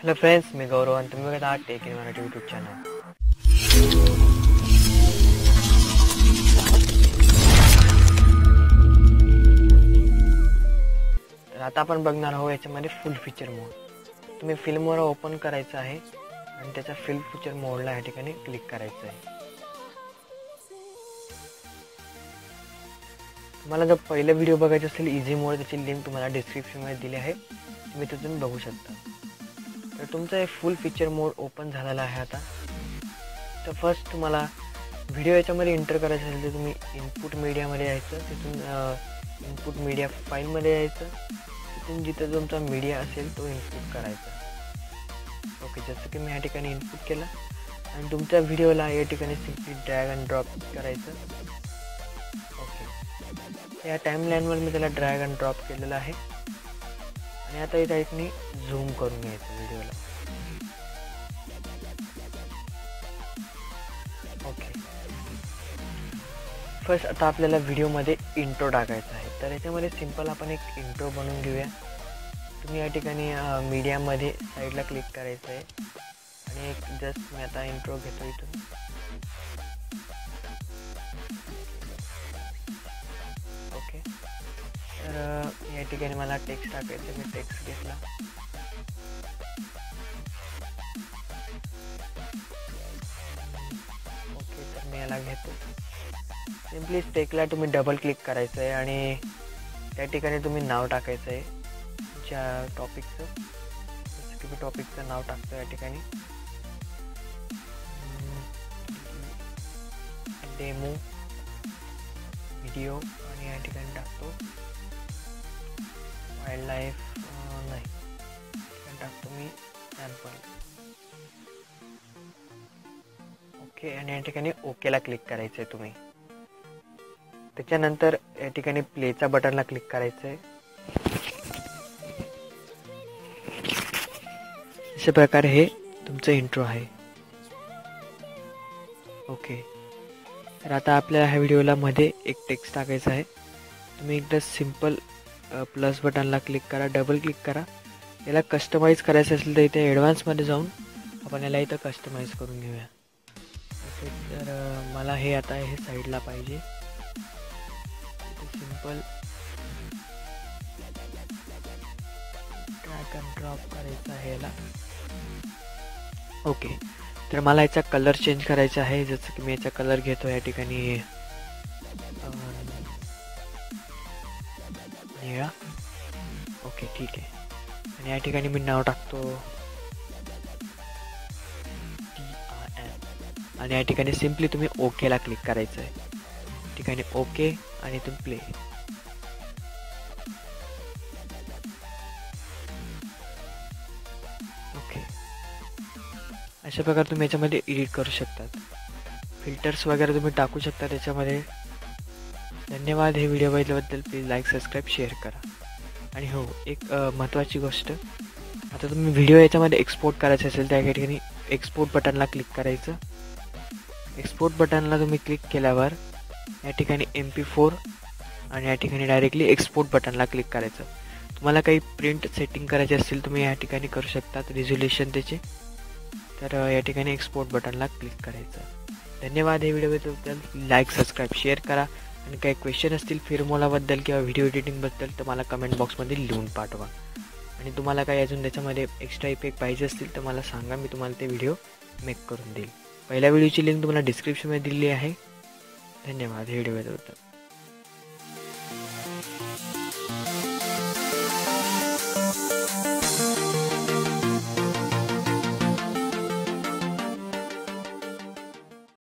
Hello friends, मी गौरव आणि तुम्ही बघत आहात tech in Marathi YouTube channel. तर आता आपण बघणार आहोत याच्यामध्ये फुल फीचर मोड. तुम्ही फिल्मवर ओपन करायचं आहे आणि त्याच्या फुल फीचर मोडला या ठिकाणी क्लिक करायचं आहे. तुम्हाला जर पहिला व्हिडिओ बघायचा असेल इझी मोड, त्याची लिंक तुम्हाला डिस्क्रिप्शनमध्ये दिली आहे, तुम्ही तिथून बघू शकता. तर तुमचा हे फुल फीचर मोड ओपन झालेला आहे. आता तर फर्स्ट तुम्हाला व्हिडिओ याच्यामध्ये एंटर करायचं असेल तर तुम्ही इनपुट मीडियामध्ये यायचं, तिथून इनपुट मीडिया फाईलमध्ये यायचं, तिथून जिथं तुमचा मीडिया असेल तो इनपुट करायचा. ओके, जसं की मी या ठिकाणी इनपुट केलं आणि तुमच्या व्हिडिओला या ठिकाणी सिम्पली ड्रॅग अँड ड्रॉप करायचं. ओके, या टाईमलाईनवर मी त्याला ड्रॅग अँड ड्रॉप केलेलं आहे आणि आता या ठिकाणी झूम करून घ्यायचं व्हिडिओला. ओके, फर्स्ट आता आपल्याला व्हिडिओमध्ये इंट्रो टाकायचा आहे. तर याच्यामध्ये सिंपल आपण एक इंट्रो बनवून घेऊया. तुम्ही या ठिकाणी मीडियामध्ये साईडला क्लिक करायचं आहे आणि एक जस्ट मी आता इंट्रो घेतो इथून. ओके, तर या ठिकाणी मला टेक्स्ट टाकायचं, मी टेक्स्ट घेतला. ओके, तर मी याला घेतो. सिम्पली टेकला तुम्ही डबल क्लिक करायचं आहे आणि त्या ठिकाणी तुम्ही नाव टाकायचं आहे ज्या टॉपिकचं. जसं की मी टॉपिकचं नाव टाकतो या ठिकाणी डेमो व्हिडिओ आणि या ठिकाणी टाकतो वाईल्ड लाईफ नाही, टाकतो मी सॅम्पल. ओके, आणि या ठिकाणी ओकेला क्लिक करायचं आहे तुम्ही. त्याच्यानंतर या ठिकाणी प्लेचा बटनला क्लिक करायचं आहे. अशा प्रकारे हे तुमचं इंट्रो आहे. ओके, तर आता आपल्या ह्या व्हिडिओला मध्ये एक टेक्स्ट टाकायचं आहे. तुम्ही एकदा सिम्पल प्लस बटनला क्लिक करा, डबल क्लिक करा. याला कस्टमाइज करायचं असेल तर इथे ॲडव्हान्समध्ये जाऊन आपण याला इथं कस्टमाइज करून घेऊया. ओके, तर मला हे आता हे साईडला पाहिजे. सिंपल ड्रॅग अँड ड्रॉप करायचं आहे याला. ओके, तर मला याचा कलर चेंज करायचा आहे. जसं की मी याचा कलर घेतो या ठिकाणी निळा. ओके, ठीक आहे. आणि या ठिकाणी मी नाव टाकतो TRM आणि या ठिकाणी सिम्पली तुम्ही ओकेला क्लिक करायचं आहे. ठिकाणी ओके आणि इथून प्ले. ओके, अशा प्रकारे तुम्ही याच्यामध्ये एडिट करू शकतात. फिल्टर्स वगैरे तुम्ही टाकू शकता त्याच्यामध्ये. धन्यवाद हे व्हिडिओ बघितल्याबद्दल. प्लीज लाईक, सबस्क्राईब, शेअर करा. आणि हो, एक महत्त्वाची गोष्ट, आता तुम्ही व्हिडिओ याच्यामध्ये एक्सपोर्ट करायचं असेल तर या ठिकाणी एक्सपोर्ट बटनला क्लिक करायचं. एक्सपोर्ट बटनला तुम्ही क्लिक केल्यावर या ठिकाणी MP4 आणि या ठिकाणी डायरेक्टली एक्सपोर्ट बटनला क्लिक करायचं. तुम्हाला काही प्रिंट सेटिंग करायचे असतील तुम्ही या ठिकाणी करू शकतात, रिझोल्युशन त्याचे. तर या ठिकाणी एक्सपोर्ट बटनला क्लिक करायचं. धन्यवाद हे व्हिडिओ बघितल्याबद्दल. लाईक, सबस्क्राईब, शेअर करा. आणि काही क्वेश्चन असतील फिल्मोलाबद्दल किंवा व्हिडिओ एडिटिंगबद्दल तर मला कमेंट बॉक्समध्ये लिहून पाठवा. आणि तुम्हाला काही अजून त्याच्यामध्ये एक्स्ट्रा इफेक्ट पाहिजे असतील तर मला सांगा, मी तुम्हाला ते व्हिडिओ मेक करून देईल. पहिल्या व्हिडिओची लिंक तुम्हाला डिस्क्रिप्शनमध्ये दिली आहे. धन्यवाद हे व्हिडिओ बघितल्याबद्दल.